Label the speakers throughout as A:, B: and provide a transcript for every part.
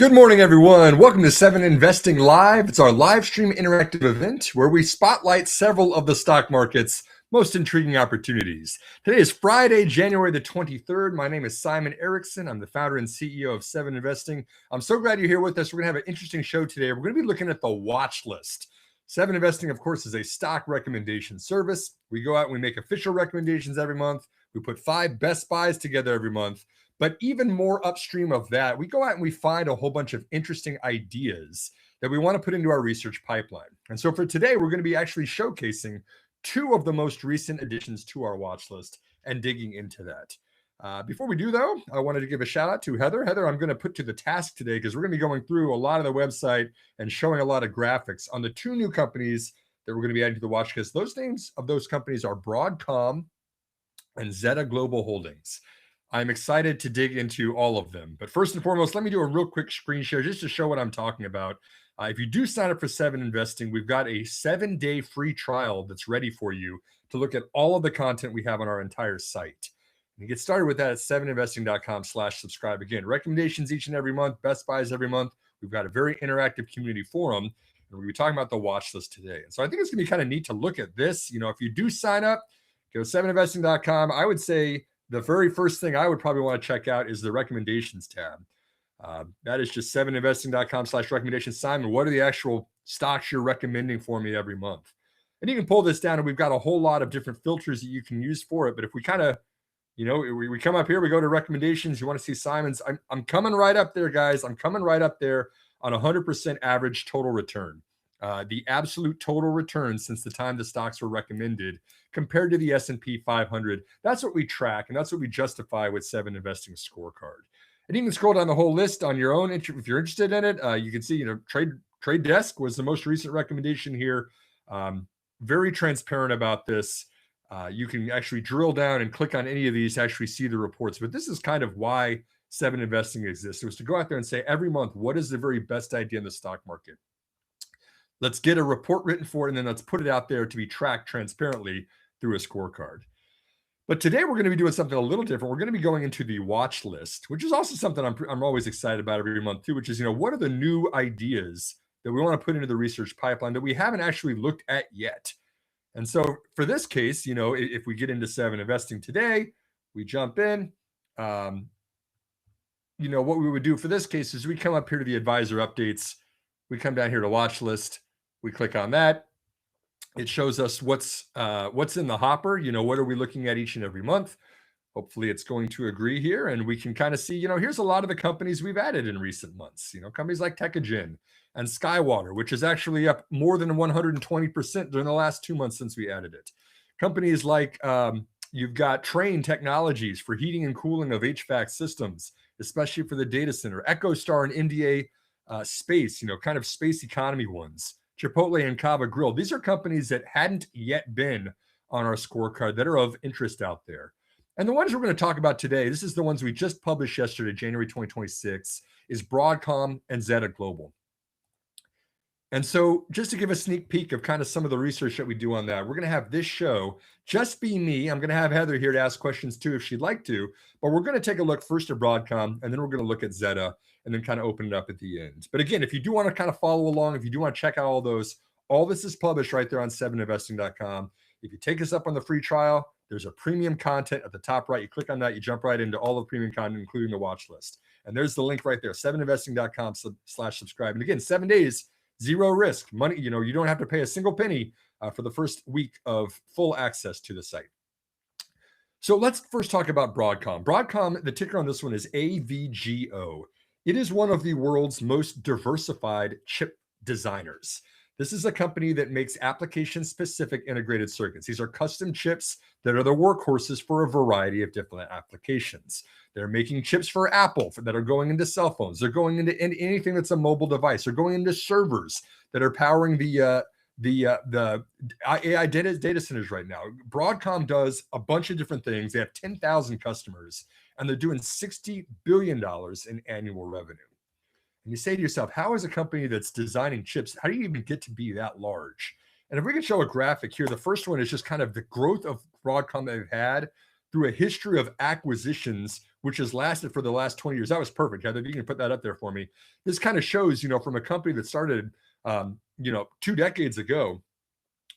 A: Good morning, everyone. Welcome to 7 Investing Live. It's our live stream interactive event where we spotlight several of the stock market's most intriguing opportunities. Today is Friday, January the 23rd. My name is Simon Erickson. I'm the founder and CEO of 7 Investing. I'm so glad you're here with us. We're going to have an interesting show today. We're going to be looking at the watch list. 7 Investing, of course, is a stock recommendation service. We go out and we make official recommendations every month. We put 5 best buys together every month. But even more upstream of that, we go out and we find a whole bunch of interesting ideas that we want to put into our research pipeline. And so for today, we're going to be actually showcasing 2 of the most recent additions to our watch list and digging into that. Before we do, though, I wanted to give a shout out to Heather. Heather, I'm going to put to the task today because we're going to be going through a lot of the website and showing a lot of graphics on the 2 new companies that we're going to be adding to the watch list. Those names of those companies are Broadcom and Zeta Global Holdings. I'm excited to dig into all of them. But first and foremost, let me do a real quick screen share just to show what I'm talking about. If you do sign up for 7 Investing, we've got a 7-day free trial that's ready for you to look at all of the content we have on our entire site. You get started with that at 7investing.com/subscribe. Again, recommendations each and every month, best buys every month. We've got a very interactive community forum, and we're going to be talking about the watch list today. And so I think it's going to be kind of neat to look at this. You know, if you do sign up, go to 7investing.com. I would say the very first thing I would probably want to check out is the recommendations tab. That is just 7investing.com/recommendations. Simon, what are the actual stocks you're recommending for me every month? And you can pull this down, and we've got a whole lot of different filters that you can use for it. But if we kind of, you know, we come up here, we go to recommendations. You want to see Simon's. I'm coming right up there, guys. I'm coming right up there on 100% average total return. The absolute total return since the time the stocks were recommended compared to the S&P 500. That's what we track, and that's what we justify with 7 Investing scorecard. And you can scroll down the whole list on your own. If you're interested in it, you can see, you know, Trade Desk was the most recent recommendation here. Very transparent about this. You can actually drill down and click on any of these to actually see the reports. But this is kind of why 7 Investing exists. It was to go out there and say every month, what is the very best idea in the stock market? Let's get a report written for it, and then let's put it out there to be tracked transparently through a scorecard. But today we're going to be doing something a little different. We're going to be going into the watch list, which is also something I'm always excited about every month too, which is, you know, what are the new ideas that we want to put into the research pipeline that we haven't actually looked at yet? And so for this case, you know, if we get into 7 Investing today, we jump in. You know, what we would do for this case is we come up here to the advisor updates. We come down here to watch list. We click on that. It shows us what's in the hopper. You know, what are we looking at each and every month? Hopefully it's going to agree here, and we can kind of see, you know, here's a lot of the companies we've added in recent months. You know, companies like Tecogen and Skywater, which is actually up more than 120% during the last 2 months since we added it. Companies like you've got Train Technologies for heating and cooling of HVAC systems, especially for the data center. EchoStar and NDA Space, you know, kind of space economy ones. Chipotle and Cava Grill. These are companies that hadn't yet been on our scorecard that are of interest out there. And the ones we're going to talk about today, this is the ones we just published yesterday, January 2026, is Broadcom and Zeta Global. And so just to give a sneak peek of kind of some of the research that we do on that, we're going to have this show just be me. I'm going to have Heather here to ask questions too if she'd like to, but we're going to take a look first at Broadcom, and then we're going to look at Zeta, and then kind of open it up at the end. But again, if you do want to kind of follow along, if you do want to check out all those, all this is published right there on 7investing.com. If you take us up on the free trial, there's a premium content at the top right. You click on that, you jump right into all of the premium content, including the watch list. And there's the link right there, 7investing.com/subscribe. And again, 7 days, zero risk. Money, you know, you don't have to pay a single penny for the first week of full access to the site. So let's first talk about Broadcom. Broadcom, the ticker on this one is AVGO. It is one of the world's most diversified chip designers. This is a company that makes application-specific integrated circuits. These are custom chips that are the workhorses for a variety of different applications. They're making chips for Apple that are going into cell phones. They're going into anything that's a mobile device. They're going into servers that are powering the AI data centers right now. Broadcom does a bunch of different things. They have 10,000 customers, and they're doing $60 billion in annual revenue. And you say to yourself, how is a company that's designing chips, how do you even get to be that large? And if we can show a graphic here, the first one is just kind of the growth of Broadcom that they've had through a history of acquisitions which has lasted for the last 20 years. That was perfect. Heather, if you can put that up there for me. This kind of shows, from a company that started, 2 decades ago.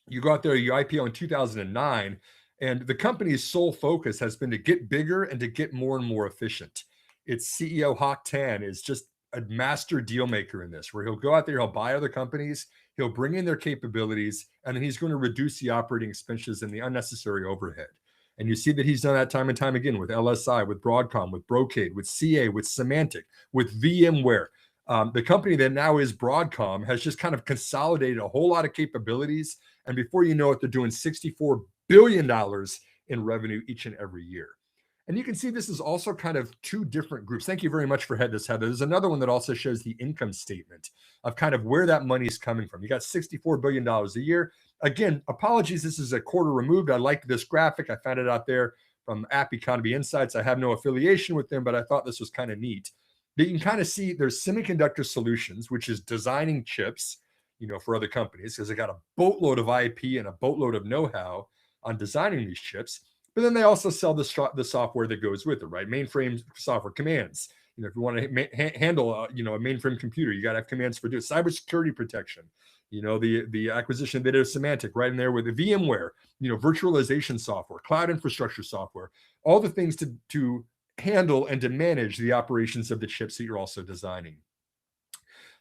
A: You go out there, you IPO in 2009, and the company's sole focus has been to get bigger and to get more and more efficient. Its CEO, Hock Tan, is just a master deal maker in this, where he'll go out there, he'll buy other companies, he'll bring in their capabilities, and then he's going to reduce the operating expenses and the unnecessary overhead. And you see that he's done that time and time again with LSI, with Broadcom, with Brocade, with CA, with Symantec, with VMware. The company that now is Broadcom has just kind of consolidated a whole lot of capabilities. And before you know it, they're doing $64 billion in revenue each and every year. And you can see this is also kind of two different groups. Thank you very much for this, Heather. There's another one that also shows the income statement of kind of where that money is coming from. You got $64 billion a year. Again, apologies, this is a quarter removed. I liked this graphic. I found it out there from App Economy Insights. I have no affiliation with them, but I thought this was kind of neat. But you can kind of see there's Semiconductor Solutions, which is designing chips, for other companies, because they got a boatload of IP and a boatload of know-how on designing these chips. But then they also sell the software that goes with it, right? Mainframe software commands. If you want to handle, a mainframe computer, you got to have commands for doing cybersecurity protection. The acquisition they did of Symantec right in there with the VMware, virtualization software, cloud infrastructure software, all the things to handle and to manage the operations of the chips that you're also designing.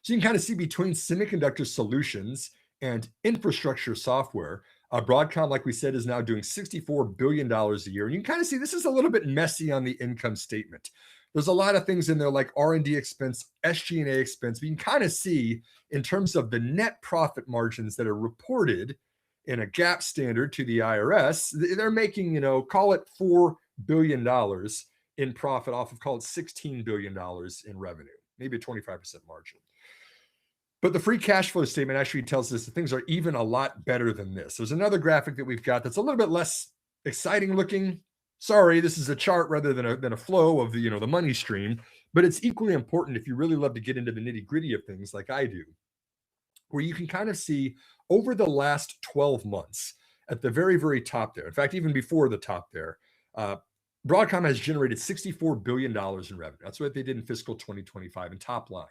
A: So you can kind of see between Semiconductor Solutions and infrastructure software, Broadcom, like we said, is now doing $64 billion a year. And you can kind of see this is a little bit messy on the income statement. There's a lot of things in there like R&D expense, SG&A expense. But you can kind of see in terms of the net profit margins that are reported in a GAAP standard to the IRS, they're making, call it $4 billion in profit off of, call it $16 billion in revenue, maybe a 25% margin. But the free cash flow statement actually tells us that things are even a lot better than this. There's another graphic that we've got that's a little bit less exciting looking. Sorry, this is a chart rather than a flow of the money stream, but it's equally important if you really love to get into the nitty gritty of things like I do, where you can kind of see over the last 12 months at the very, very top there. In fact, even before the top there, Broadcom has generated $64 billion in revenue. That's what they did in fiscal 2025 in top line.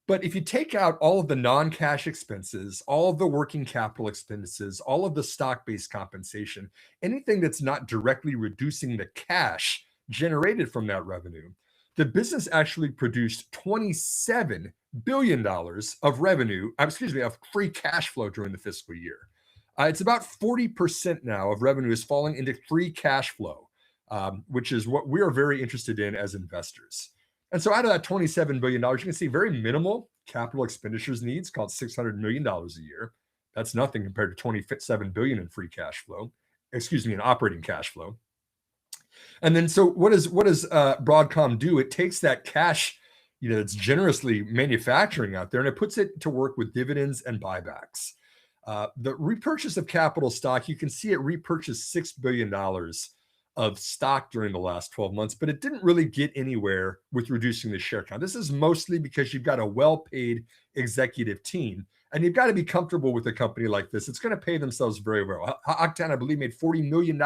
A: But if you take out all of the non-cash expenses, all of the working capital expenses, all of the stock-based compensation, anything that's not directly reducing the cash generated from that revenue, the business actually produced $27 billion of revenue, of free cash flow during the fiscal year. It's about 40% now of revenue is falling into free cash flow, which is what we are very interested in as investors. And so out of that $27 billion, you can see very minimal capital expenditures needs, called $600 million a year. That's nothing compared to $27 billion in free cash flow, in operating cash flow. And then, so what does Broadcom do? It takes that cash, it's generously manufacturing out there, and it puts it to work with dividends and buybacks. The repurchase of capital stock, you can see it repurchased $6 billion of stock during the last 12 months, but it didn't really get anywhere with reducing the share count. This is mostly because you've got a well-paid executive team, and you've got to be comfortable with a company like this. It's going to pay themselves very well. Octane, I believe, made $40 million,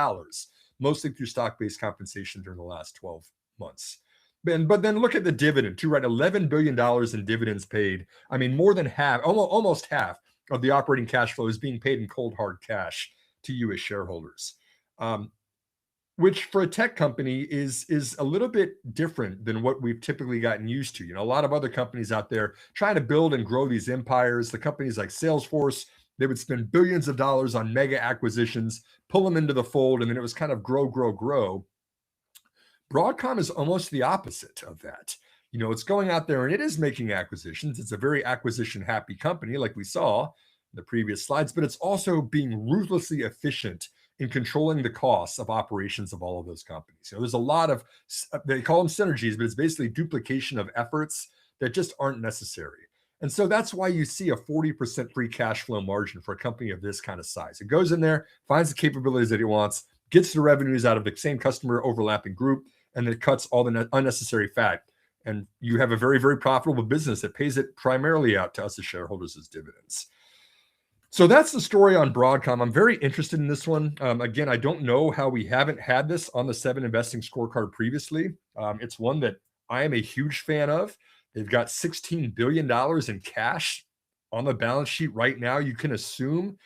A: mostly through stock-based compensation during the last 12 months. But then look at the dividend, too, right? $11 billion in dividends paid. I mean, more than half, almost half of the operating cash flow is being paid in cold, hard cash to you as shareholders. Which for a tech company is a little bit different than what we've typically gotten used to. A lot of other companies out there trying to build and grow these empires, the companies like Salesforce, they would spend billions of dollars on mega acquisitions, pull them into the fold, and then it was kind of grow, grow, grow. Broadcom is almost the opposite of that. It's going out there and it is making acquisitions. It's a very acquisition-happy company, like we saw in the previous slides, but it's also being ruthlessly efficient in controlling the costs of operations of all of those companies. There's a lot of, they call them synergies, but it's basically duplication of efforts that just aren't necessary. And so that's why you see a 40% free cash flow margin for a company of this kind of size. It goes in there, finds the capabilities that it wants, gets the revenues out of the same customer overlapping group, and then it cuts all the unnecessary fat. And you have a very, very profitable business that pays it primarily out to us as shareholders as dividends. So that's the story on Broadcom. I'm very interested in this one. Again, I don't know how we haven't had this on the 7investing scorecard previously. It's one that I am a huge fan of. They've got $16 billion in cash on the balance sheet right now. You can assume,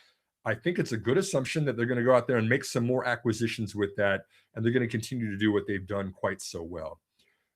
A: I think it's a good assumption that they're going to go out there and make some more acquisitions with that, and they're going to continue to do what they've done quite so well.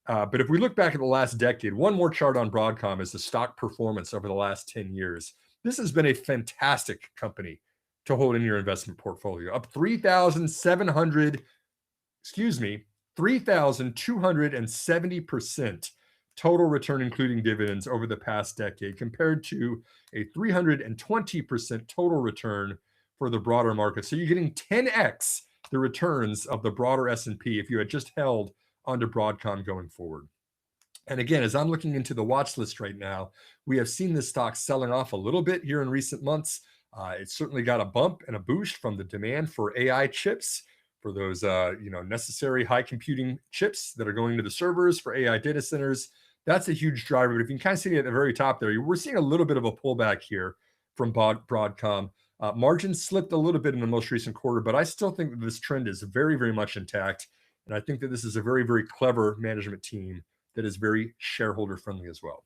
A: But if we look back at the last decade, one more chart on Broadcom is the stock performance over the last 10 years. This has been a fantastic company to hold in your investment portfolio, up 3,270% total return, including dividends over the past decade, compared to a 320% total return for the broader market. So you're getting 10x the returns of the broader S&P if you had just held onto Broadcom going forward. And again, as I'm looking into the watch list right now, we have seen this stock selling off a little bit here in recent months. It's certainly got a bump and a boost from the demand for AI chips, for those necessary high computing chips that are going to the servers for AI data centers. That's a huge driver. But if you can kind of see at the very top there, we're seeing a little bit of a pullback here from Broadcom. Margins slipped a little bit in the most recent quarter, but I still think that this trend is very, very much intact. And I think that this is a very, very clever management team that is very shareholder friendly as well.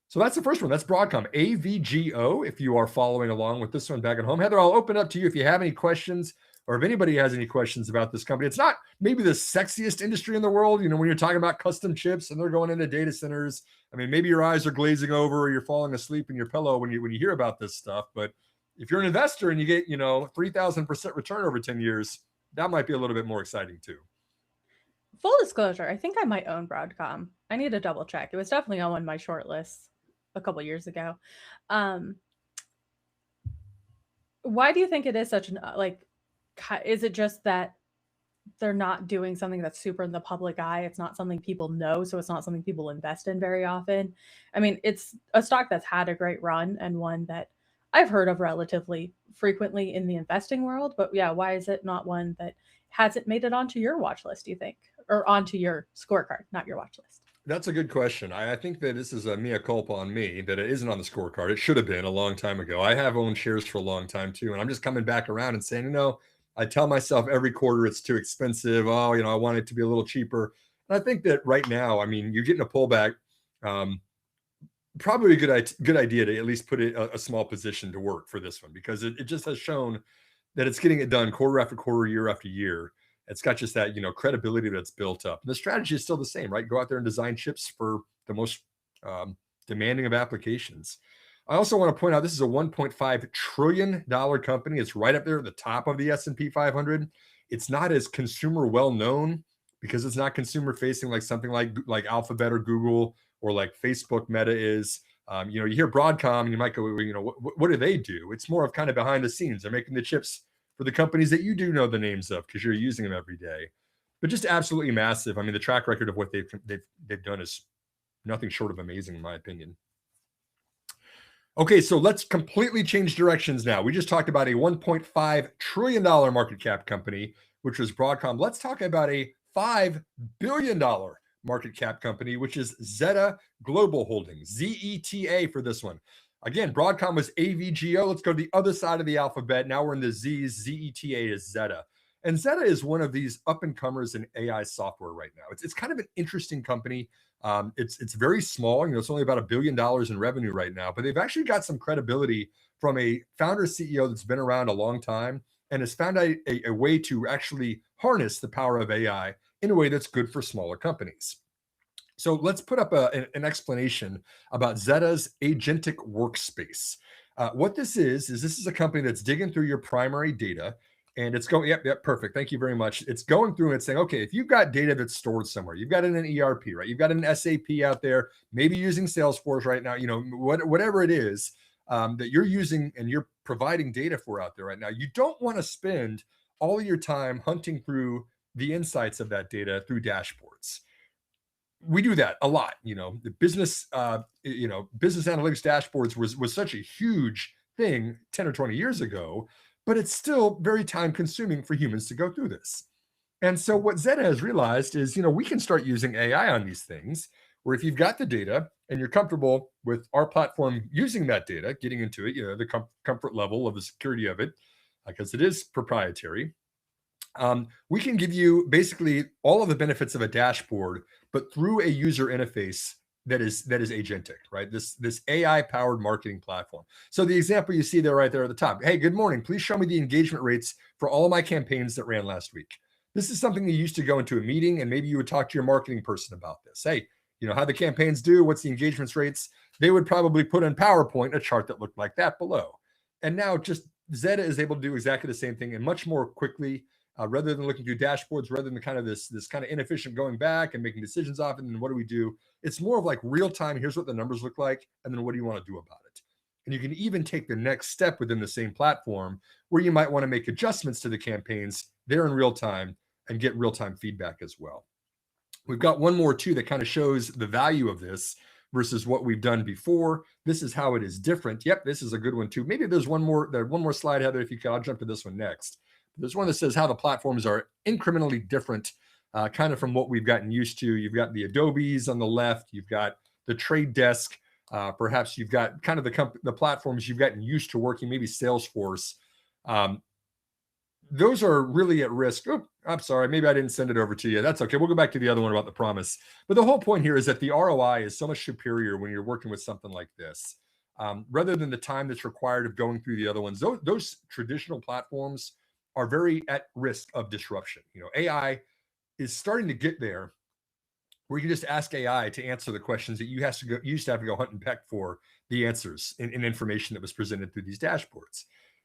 A: So that's the first one. That's Broadcom, AVGO, if you are following along with this one back at home. Heather, I'll open up to you if you have any questions, or if anybody has any questions about this company. It's not maybe the sexiest industry in the world, when you're talking about custom chips and they're going into data centers. I mean, maybe your eyes are glazing over or you're falling asleep in your pillow when you hear about this stuff. But if you're an investor and you get 3,000% return over 10 years, that might be a little bit more exciting too.
B: Full disclosure, I think I might own Broadcom. I need to double check. It was definitely on my short list a couple years ago. Why do you think it is such an is it just that they're not doing something that's super in the public eye? It's not something people know, so it's not something people invest in very often. I mean, it's a stock that's had a great run and one that I've heard of relatively frequently in the investing world. But yeah, why is it not one that hasn't made it onto your watch list, do you think? Or onto your scorecard, not your watch list?
A: That's a good question. I think that this is a mea culpa on me that it isn't on the scorecard. It should have been a long time ago. I have owned shares for a long time too. And I'm just coming back around and saying, I tell myself every quarter it's too expensive. Oh, I want it to be a little cheaper. And I think that right now, I mean, you're getting a pullback. Probably a good idea to at least put a small position to work for this one, because it just has shown that it's getting it done quarter after quarter, year after year. It's got just that, credibility that's built up. And the strategy is still the same, right? Go out there and design chips for the most demanding of applications. I also want to point out this is a $1.5 trillion company. It's right up there at the top of the S&P 500. It's not as consumer well known because it's not consumer facing like something like Alphabet or Google or like Facebook Meta is. You hear Broadcom and you might go, what do they do? It's more of kind of behind the scenes. They're making the chips for the companies that you do know the names of because you're using them every day. But just absolutely massive. I mean, the track record of what they've done is nothing short of amazing, in my opinion. Okay, so let's completely change directions now. We just talked about a $1.5 trillion market cap company, which was Broadcom. Let's talk about a $5 billion market cap company, which is Zeta Global Holdings, ZETA for this one. Again, Broadcom was AVGO. Let's go to the other side of the alphabet. Now we're in the Z's. ZETA is Zeta. And Zeta is one of these up-and-comers in AI software right now. It's kind of an interesting company. It's very small. It's only about $1 billion in revenue right now, but they've actually got some credibility from a founder CEO that's been around a long time and has found a way to actually harness the power of AI in a way that's good for smaller companies. So let's put up an explanation about Zeta's agentic workspace. What this is a company that's digging through your primary data, and it's going, yep, perfect. Thank you very much. It's going through and saying, okay, if you've got data that's stored somewhere, you've got it in an ERP, right? You've got an SAP out there, maybe using Salesforce right now, whatever it is that you're using and you're providing data for out there right now. You don't want to spend all of your time hunting through the insights of that data through dashboards. We do that a lot. The business analytics dashboards was such a huge thing 10 or 20 years ago, but it's still very time consuming for humans to go through this. And so what Zeta has realized is, we can start using AI on these things where if you've got the data, and you're comfortable with our platform using that data, getting into it, the comfort level of the security of it, because it is proprietary, we can give you basically all of the benefits of a dashboard, but through a user interface that is agentic, right? This AI powered marketing platform. So the example you see there right there at the top, hey, good morning. Please show me the engagement rates for all of my campaigns that ran last week. This is something you used to go into a meeting and maybe you would talk to your marketing person about this. Hey, how the campaigns do, what's the engagement rates? They would probably put in PowerPoint a chart that looked like that below. And now just Zeta is able to do exactly the same thing and much more quickly. Rather than looking through dashboards, rather than kind of this kind of inefficient going back and making decisions off it, and then what do we do? It's more of like real time. Here's what the numbers look like, and then what do you want to do about it? And you can even take the next step within the same platform where you might want to make adjustments to the campaigns there in real time and get real time feedback as well. We've got one more too that kind of shows the value of this versus what we've done before. This is how it is different. Yep, this is a good one too. Maybe there's one more slide, Heather, if you could. I'll jump to this one next. There's one that says how the platforms are incrementally different, kind of from what we've gotten used to. You've got the Adobes on the left. You've got the Trade Desk. Perhaps you've got kind of the platforms you've gotten used to working, maybe Salesforce. Those are really at risk. Oh, I'm sorry. Maybe I didn't send it over to you. That's okay. We'll go back to the other one about the promise. But the whole point here is that the ROI is so much superior when you're working with something like this. Rather than the time that's required of going through the other ones, those traditional platforms are very at risk of disruption. AI is starting to get there where you can just ask AI to answer the questions that you used to have to go hunt and peck for the answers in information that was presented through these dashboards.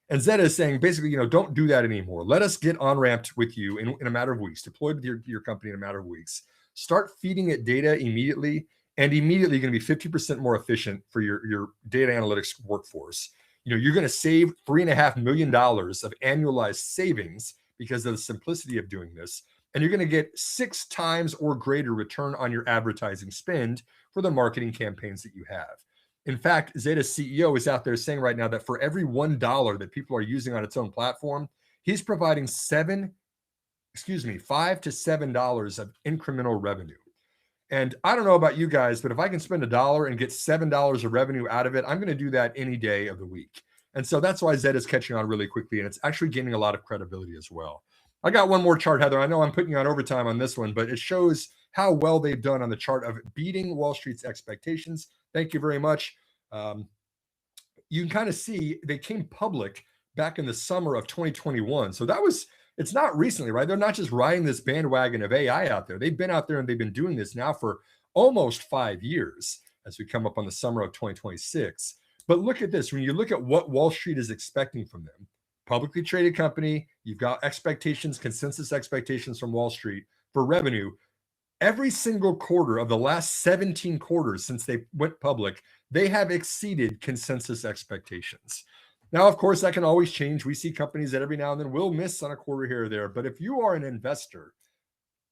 A: And Zeta is saying basically, don't do that anymore. Let us get on-ramped with you in a matter of weeks, deployed with your company in a matter of weeks. Start feeding it data immediately, and immediately you're going to be 50% more efficient for your data analytics workforce. You're going to save $3.5 million of annualized savings because of the simplicity of doing this. And you're going to get 6 times or greater return on your advertising spend for the marketing campaigns that you have. In fact, Zeta's CEO is out there saying right now that for every $1 that people are using on its own platform, he's providing $5 to $7 of incremental revenue. And I don't know about you guys, but if I can spend $1 and get $7 of revenue out of it, I'm going to do that any day of the week. And so that's why Zeta is catching on really quickly, and it's actually gaining a lot of credibility as well. I got one more chart, Heather. I know I'm putting you on overtime on this one, but it shows how well they've done on the chart of beating Wall Street's expectations. Thank you very much. You can kind of see they came public back in the summer of 2021. So it's not recently, right? They're not just riding this bandwagon of AI out there. They've been out there and they've been doing this now for almost 5 years as we come up on the summer of 2026. But look at this. When you look at what Wall Street is expecting from them, publicly traded company, you've got expectations, consensus expectations from Wall Street for revenue. Every single quarter of the last 17 quarters since they went public, they have exceeded consensus expectations. Now, of course, that can always change. We see companies that every now and then will miss on a quarter here or there. But if you are an investor,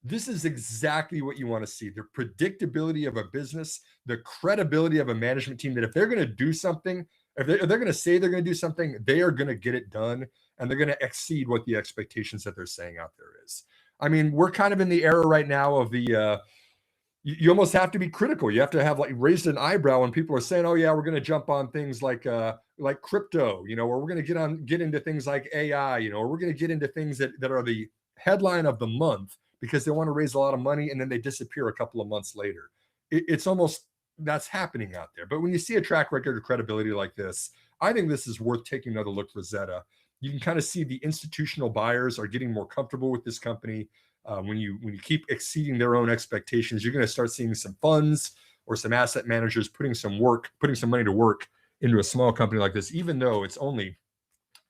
A: this is exactly what you want to see. The predictability of a business, the credibility of a management team that if they're going to do something, if they're going to say they're going to do something, they are going to get it done. And they're going to exceed what the expectations that they're saying out there is. I mean, we're kind of in the era right now of the you almost have to be critical. You have to have raised an eyebrow when people are saying, "Oh yeah, we're going to jump on things like crypto," or we're going to get into things like AI, or we're going to get into things that are the headline of the month because they want to raise a lot of money and then they disappear a couple of months later. It's almost that's happening out there. But when you see a track record of credibility like this, I think this is worth taking another look for Zeta. You can kind of see the institutional buyers are getting more comfortable with this company. When you keep exceeding their own expectations, you're going to start seeing some funds or some asset managers putting some money to work into a small company like this, even though it's only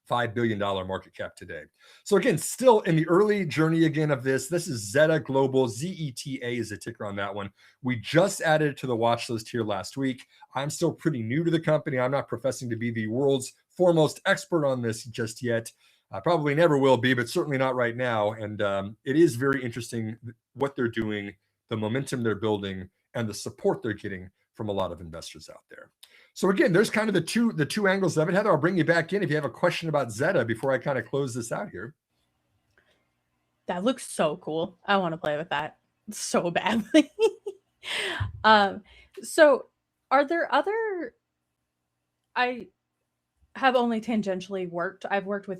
A: $5 billion market cap today. So again, still in the early journey again of this. This is Zeta Global. ZETA is a ticker on that one. We just added it to the watch list here last week. I'm still pretty new to the company. I'm not professing to be the world's foremost expert on this just yet. I probably never will be, but certainly not right now. And it is very interesting what they're doing, the momentum they're building, and the support they're getting from a lot of investors out there. So again, there's kind of the two angles of it. Heather, I'll bring you back in if you have a question about Zeta before I kind of close this out here.
B: That looks so cool. I want to play with that so badly. So Are there other I have only tangentially worked. I've worked with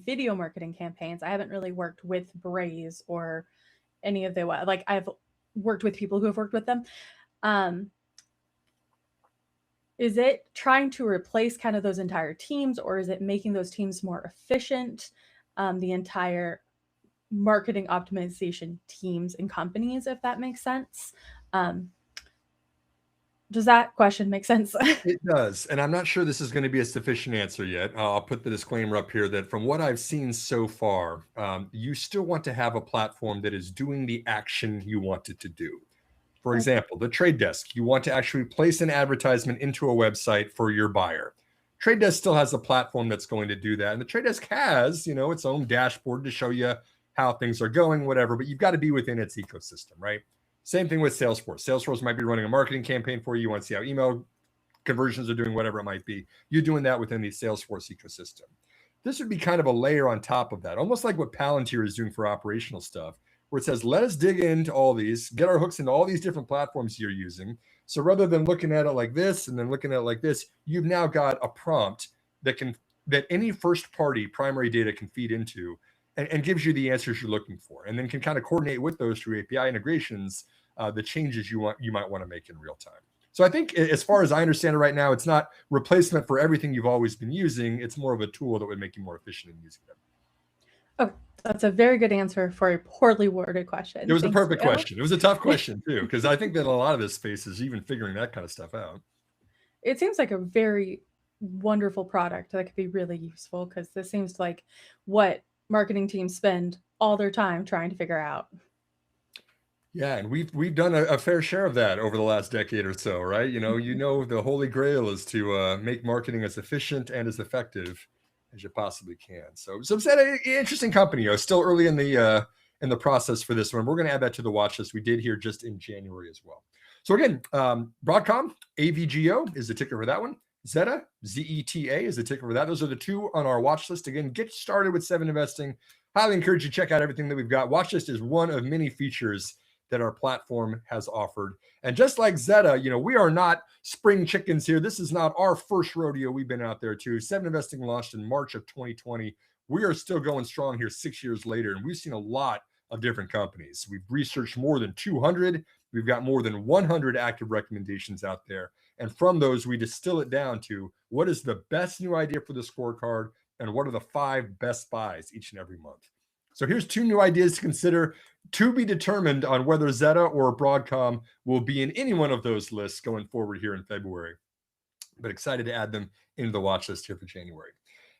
B: video marketing campaigns. I haven't really worked with Braze or any of the like I've worked with people who have worked with them. Um, is it trying to replace kind of those entire teams, or is it making those teams more efficient? The entire marketing optimization teams and companies, if that makes sense. Um, does that question make sense?
A: It does. And I'm not sure this is going to be a sufficient answer yet. I'll put the disclaimer up here that from what I've seen so far, you still want to have a platform that is doing the action you want it to do. For example, the trade desk, you want to actually place an advertisement into a website for your buyer. Trade desk still has a platform that's going to do that. And the trade desk has, its own dashboard to show you how things are going, whatever, but you've got to be within its ecosystem, right? Same thing with Salesforce. Salesforce might be running a marketing campaign for you. You want to see how email conversions are doing, whatever it might be. You're doing that within the Salesforce ecosystem. This would be kind of a layer on top of that, almost like what Palantir is doing for operational stuff, where it says, let us dig into all these, get our hooks into all these different platforms you're using. So rather than looking at it like this and then looking at it like this, you've now got a prompt that any first party primary data can feed into and gives you the answers you're looking for, and then can kind of coordinate with those through API integrations, the changes you might want to make in real time. So I think as far as I understand it right now, it's not replacement for everything you've always been using. It's more of a tool that would make you more efficient in using them.
B: Okay, that's a very good answer for a poorly worded question.
A: It was a perfect question. It was a tough question too, because I think that a lot of this space is even figuring that kind of stuff out.
B: It seems like a very wonderful product that could be really useful, because this seems like what marketing teams spend all their time trying to figure out.
A: Yeah, and we've done a fair share of that over the last decade or so, right? The holy grail is to make marketing as efficient and as effective as you possibly can. So it's an interesting company. Still early in the process for this one. We're going to add that to the watch list. We did here just in January as well. So again, Broadcom, AVGO is the ticker for that one. Zeta, ZETA is the ticker for that. Those are the two on our watch list. Again, get started with 7investing. Highly encourage you to check out everything that we've got. Watch list is one of many features that our platform has offered. And just like Zeta, we are not spring chickens here. This is not our first rodeo. We've been out there too. 7investing launched in March of 2020. We are still going strong here 6 years later, and we've seen a lot of different companies. We've researched more than 200. We've got more than 100 active recommendations out there. And from those, we distill it down to what is the best new idea for the scorecard and what are the 5 best buys each and every month. So here's 2 new ideas to consider, to be determined on whether Zeta or Broadcom will be in any one of those lists going forward here in February. But excited to add them into the watch list here for January.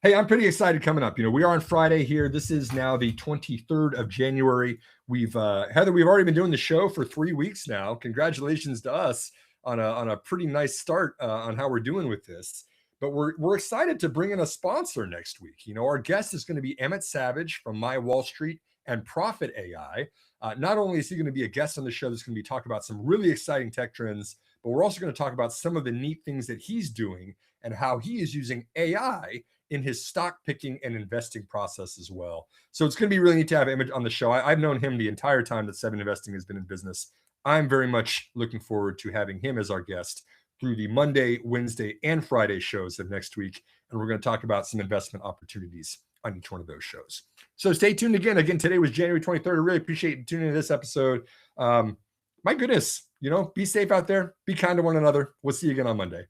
A: Hey, I'm pretty excited coming up. We are on Friday here. This is now the 23rd of January. Heather, we've already been doing the show for 3 weeks now. Congratulations to us on a pretty nice start on how we're doing with this. But we're excited to bring in a sponsor next week. Our guest is going to be Emmett Savage from MyWallStreet and ProphetAI. Not only is he going to be a guest on the show that's going to be talking about some really exciting tech trends, but we're also going to talk about some of the neat things that he's doing and how he is using AI in his stock picking and investing process as well. So it's going to be really neat to have Emmett on the show. I've known him the entire time that 7investing has been in business. I'm very much looking forward to having him as our guest through the Monday, Wednesday, and Friday shows of next week. And we're going to talk about some investment opportunities on each one of those shows. So stay tuned again. Again, today was January 23rd. I really appreciate you tuning into this episode. My goodness, be safe out there. Be kind to one another. We'll see you again on Monday.